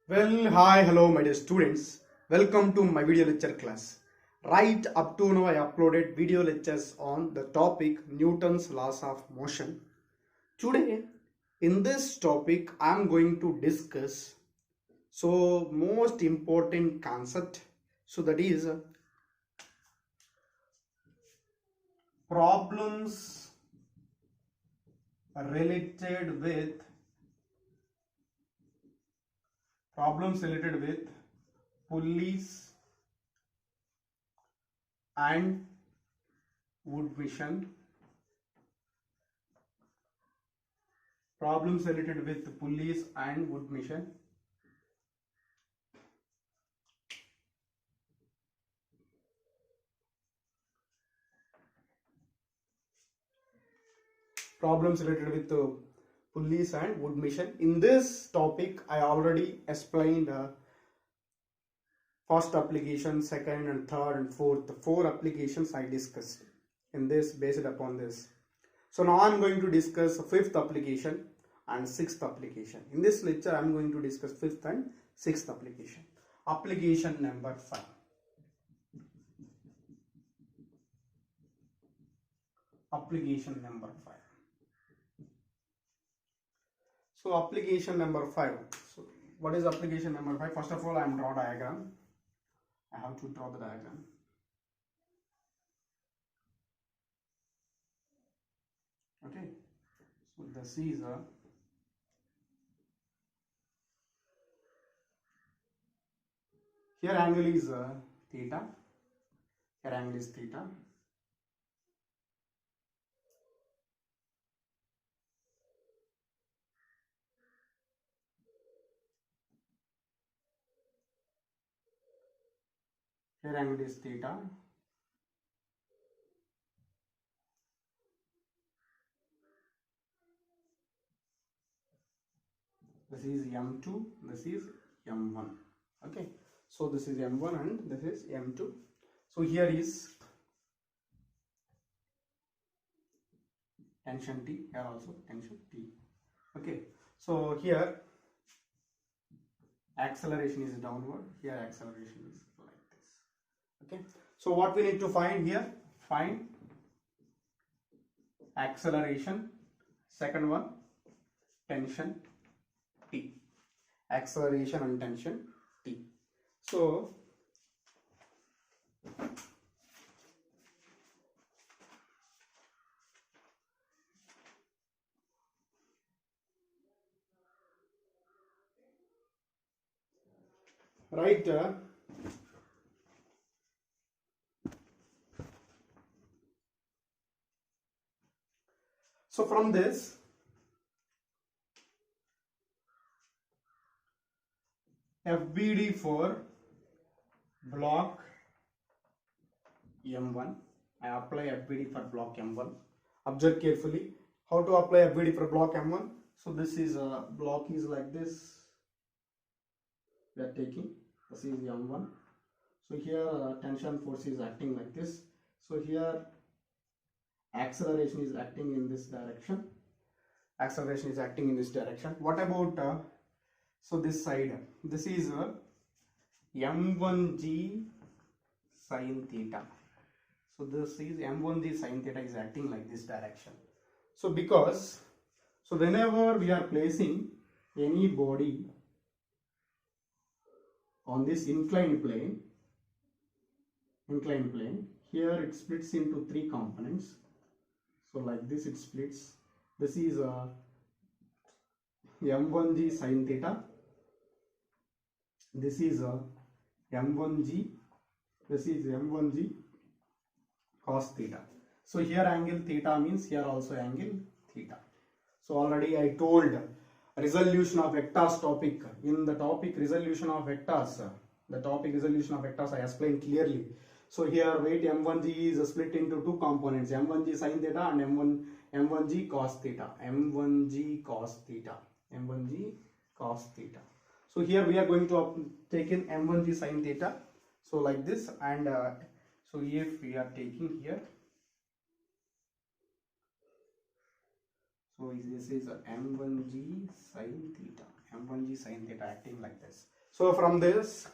Well, hi, hello, my dear students. Welcome to my video lecture class. Right up to now, I uploaded video lectures on the topic Newton's laws of motion. Today, in this topic, I am going to discuss most important concept. So that is problems related with pulleys and wood mission. Problems related with pulleys and wood mission. Problems related with pulleys and wood mission. In this topic, I already explained first application, second and third and fourth. The four applications I discussed in this based upon this. So now I am going to discuss fifth application and sixth application. In this lecture, I am going to discuss fifth and sixth application. Application number 5. Application number 5. So application number 5. So what is application number 5? First of all, I am draw diagram. I have to draw the diagram. Okay. So this is a here angle is theta. Here angle is theta. Here angle is theta. This is M2, this is M1. Okay, so this is M1 and this is M2. So here is tension T, here also tension T. Okay, so here acceleration is downward, here acceleration is like this. Okay, so what we need to find here? Find acceleration, second one tension T, acceleration and tension T. So right so from this FBD for block M1. I apply FBD for block M1. Observe carefully how to apply FBD for block M1. So this is a block is like this. We are taking this is M1. So here tension force is acting like this. So here acceleration is acting in this direction. Acceleration is acting in this direction. What about so this side? This is M1G sin theta. So this is M1G sin theta is acting like this direction. So because so whenever we are placing any body on this inclined plane, here it splits into three components. So like this it splits. This is M1G sin theta. This is M1G. This is M1G cos theta. So here angle theta means here also angle theta. So already I told resolution of vectors topic. In the topic resolution of vectors, I explained clearly. So here wait, M1G is split into two components, M1G sin theta and M1G cos theta. M1G cos theta. M1G cos theta. So here we are going to take in M1G sin theta. So like this, and so if we are taking here, so this is M1G sin theta. m1g sin theta acting like this. So from this,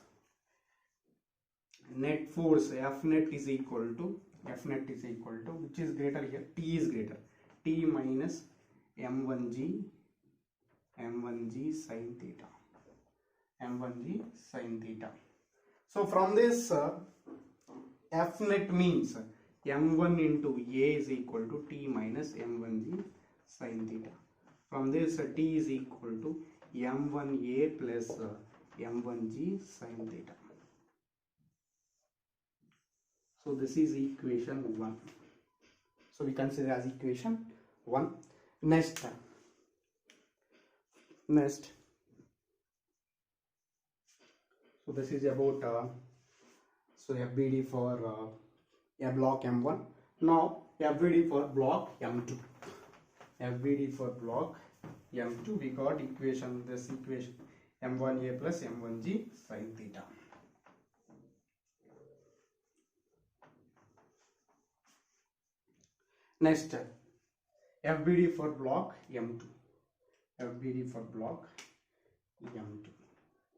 net force F net is equal to which is greater here, T is greater, T minus m1g sin theta, m1g sin theta. So from this F net means m1 into A is equal to T minus m1g sin theta. From this T is equal to m1A plus m1g sin theta. So this is equation 1. So we consider as equation 1. Next, so this is about so FBD for a block M1. Now FBD for block M2. FBD for block M2, we got equation, this equation m1a plus m1g sin theta. Next, FBD for block M2. FBD for block M2.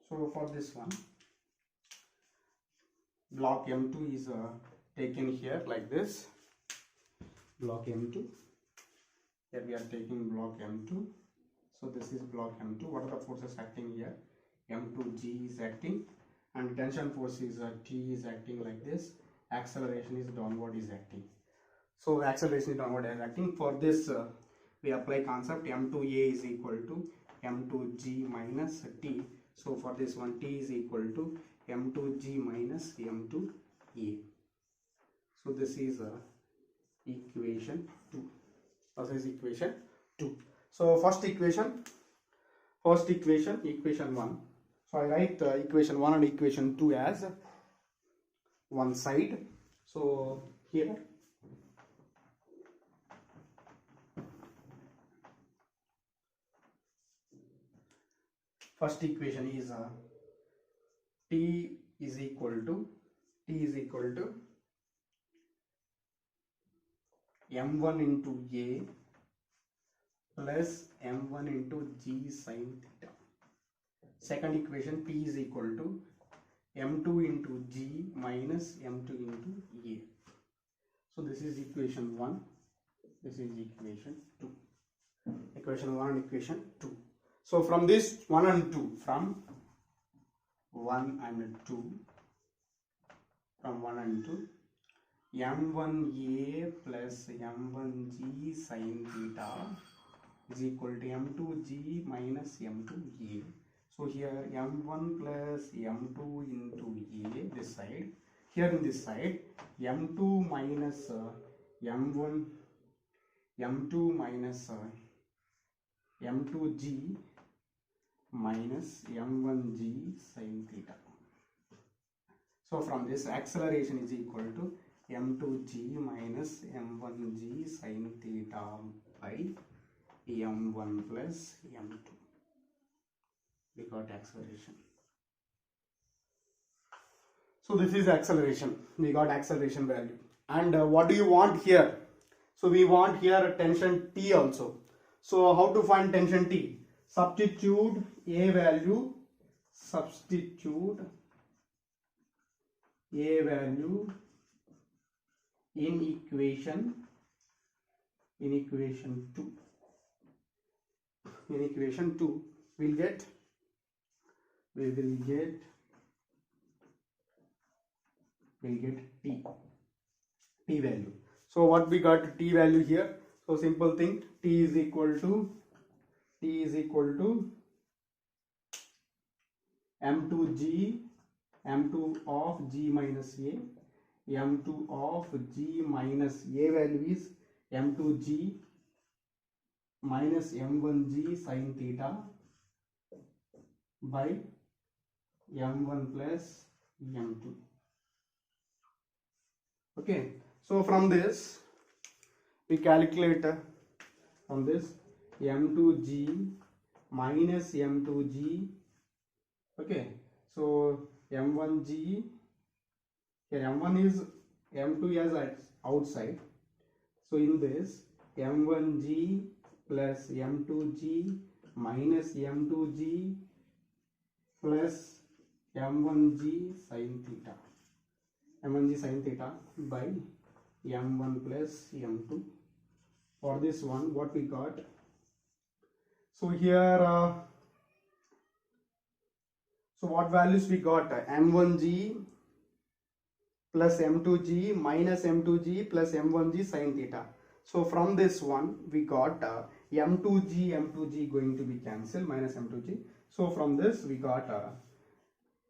So for this one, block M2 is taken here like this. Block M2. Here we are taking block M2. So this is block M2. What are the forces acting here? M2G is acting, and tension force is T is acting like this. Acceleration is downward is acting. So acceleration is downward is acting. For this, we apply concept M2A is equal to M2G minus T. So for this one, T is equal to M2G minus M2A. So this is equation 2. This is equation 2. So first equation, equation 1. So I write equation 1 and equation 2 as one side. So here first equation is T is equal to m1 into A plus m1 into G sin theta. Second equation, P is equal to m2 into G minus m2 into A. So this is equation 1, this is equation 2. Equation 1 and equation 2. So from this 1 and 2, from 1 and 2, m1a plus m1g sin theta is equal to m2g minus m2a. So here m1 plus m2 into a this side. Here in this side, m2 minus m1, m2 minus m2g minus m1g sin theta. So from this, acceleration is equal to m2g minus m1g sin theta by m1 plus m2. We got acceleration. So this is acceleration. We got acceleration value. And what do you want here? So we want here a tension T also. So how to find tension T? Substitute A value. In equation 2. In equation 2, we will get T value. So what we got T value here? So simple thing, T is equal to m2 of G minus A. m2 of G minus A value is m2G minus m1G sin theta by m1 plus m2. Okay, so from this we calculate from this m2G minus m2G. Okay, so m1G, here m1 is m2 as outside. So in this m1G plus m2G minus m2g plus m1g sin theta, m1g sin theta by m1 plus m2. For this one, what we got? So here, so what values we got? m1g plus m2g minus m2g plus m1g sin theta. So from this one we got m2g going to be cancelled, minus m2g. So from this we got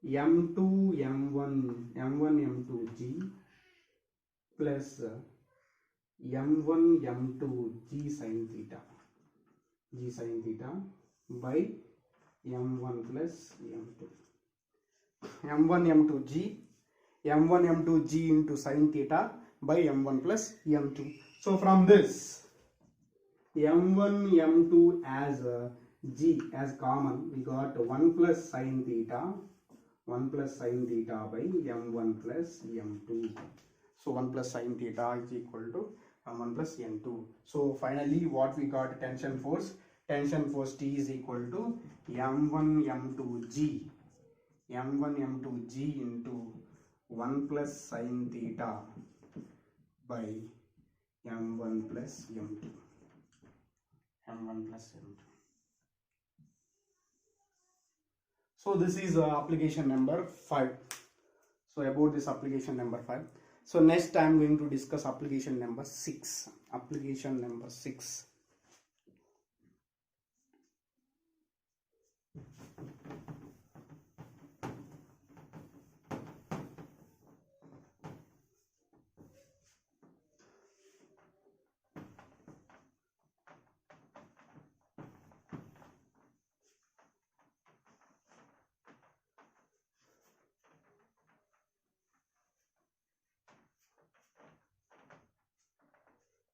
m2 m1 m2g plus m1 m2 g sin theta by m1 plus m2, m1 m2g into sin theta by m1 plus m2. So from this m1 m2 as g as common, we got 1 plus sin theta by m1 plus m2. So 1 plus sin theta is equal to 1 plus n2. So finally what we got? Tension force T is equal to m1 m2g into 1 plus sin theta by m1 plus m2. So this is application number 5. So about this application number 5. So next I am going to discuss application number 6. Application number 6.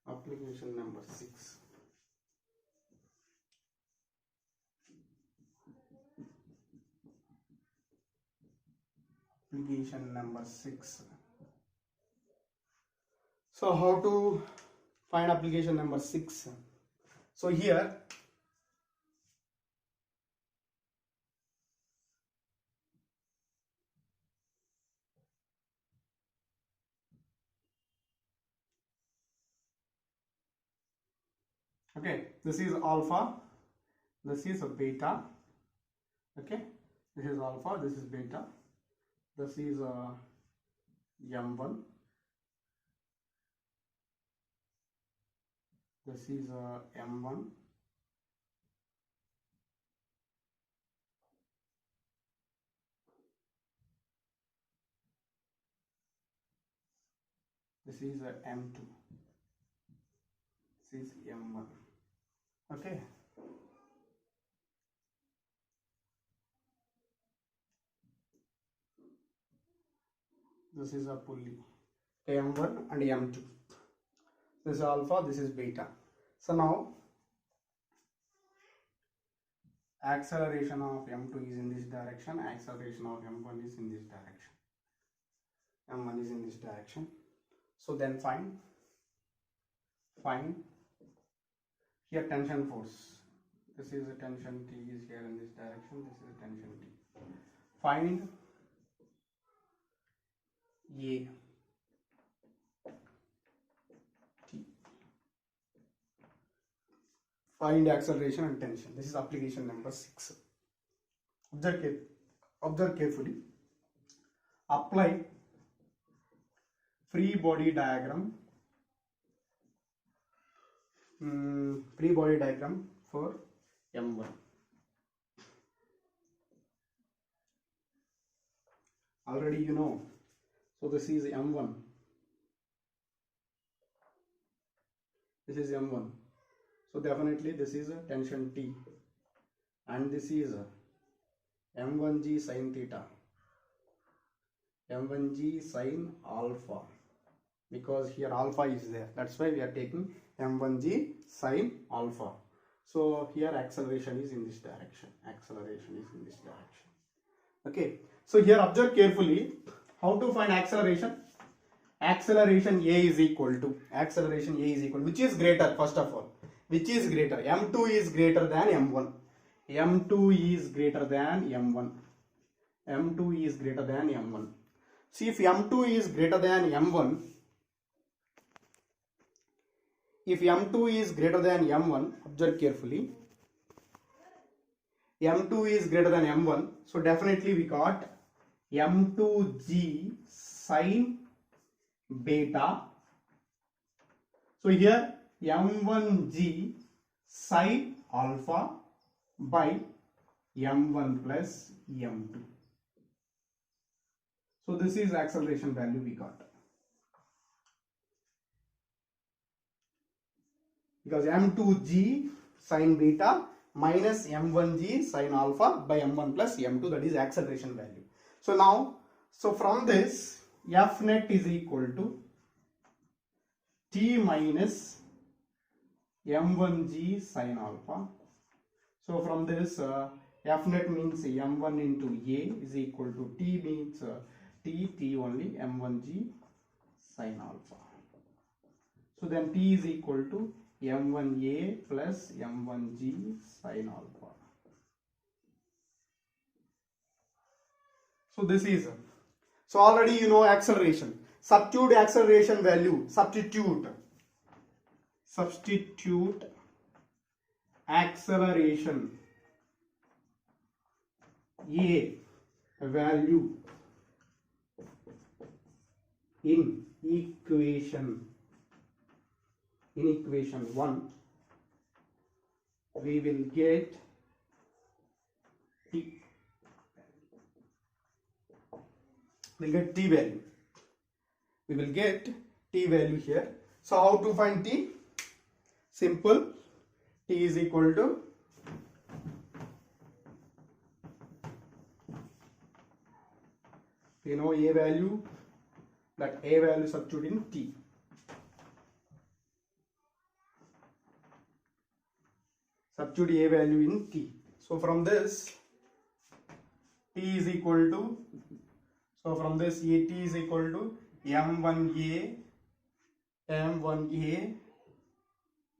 Application number 6. Application number 6. So how to find application number 6? So here okay, this is alpha, this is a beta, okay, this is alpha, this is beta, this is m1, this is m1, this is m2, this is m1, okay. This is a pulley, m1 and m2. This is alpha, this is beta. So now acceleration of m2 is in this direction, acceleration of m1 is in this direction, m1 is in this direction. So then find here tension force. This is a tension T is here in this direction, this is a tension T. Find A T. Find acceleration and tension. This is application number 6. Observe carefully. Apply free body diagram. Free body diagram for M1. Already you know. So this is M1. This is M1. So definitely this is a tension T. And this is a M1G sin theta. M1G sin alpha. Because here alpha is there. That's why we are taking M1G sin alpha. So here acceleration is in this direction. Acceleration is in this direction. Okay. So here observe carefully how to find acceleration. Acceleration A is equal to which is greater first of all. Which is greater? M2 is greater than M1. M2 is greater than M1. M2 is greater than M1. See, if M2 is greater than M1, if M2 is greater than M1, observe carefully, M2 is greater than M1, so definitely we got M2G sine beta. So here M1G sine alpha by M1 plus M2. So this is acceleration value we got. Because M2G sine beta minus M1G sine alpha by M1 plus M2, that is acceleration value. So now, from this, F net is equal to T minus M1G sine alpha. So from this, F net means M1 into A is equal to T means T only M1G sine alpha. So then T is equal to M1A plus M1G sine alpha. So this is, so already you know acceleration. Substitute acceleration value, substitute acceleration A value in equation 1, we will get T. We'll get T value. We will get T value here. So how to find T? Simple. T is equal to A value, that A value substitute in T. Substitute A value in T. So from this, T is equal to, so from this T is equal to M1A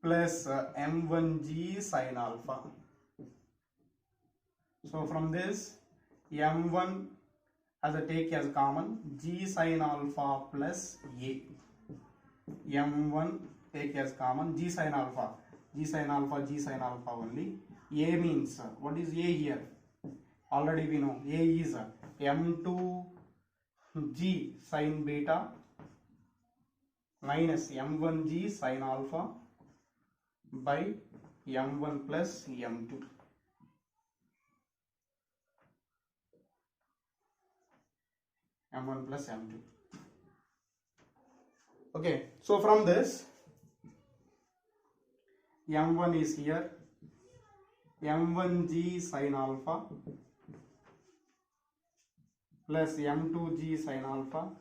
plus M1G sine alpha. So from this, M1 as a take as common, G sine alpha plus A. M1 take as common, G sine alpha only. A means, what is A here? Already we know, A is M2G sine beta minus M1G sine alpha by M1 plus M2. M1 plus M2. Okay, so from this, M1 is here, M1G sine alpha plus M2G sine alpha,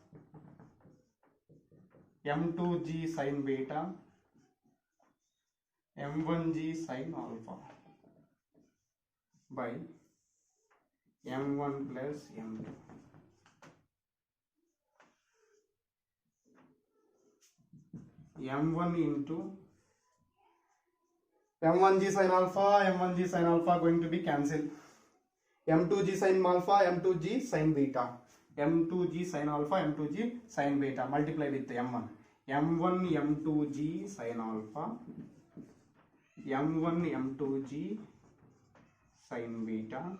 M2G sine beta, M1G sine alpha by M1 plus M2. M1 into M1G sine alpha going to be cancelled. M2G sine alpha, M2G sine beta. M2G sine alpha, M2G sine beta. Multiply with M1. M1 M2G sine alpha, M1 M2G sine beta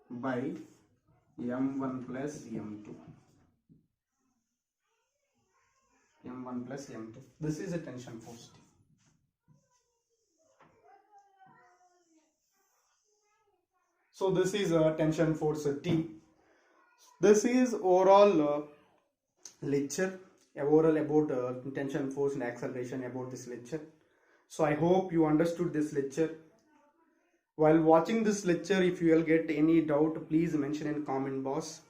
by M1 plus M2. M1 plus M2. This is a tension force T. So this is a tension force T. This is overall lecture overall about tension force and acceleration about this lecture. So I hope you understood this lecture. While watching this lecture, if you will get any doubt, please mention in comment box.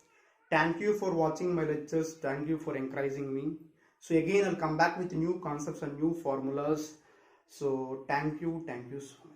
Thank you for watching my lectures. Thank you for encouraging me. So again, I'll come back with new concepts and new formulas. So thank you so much.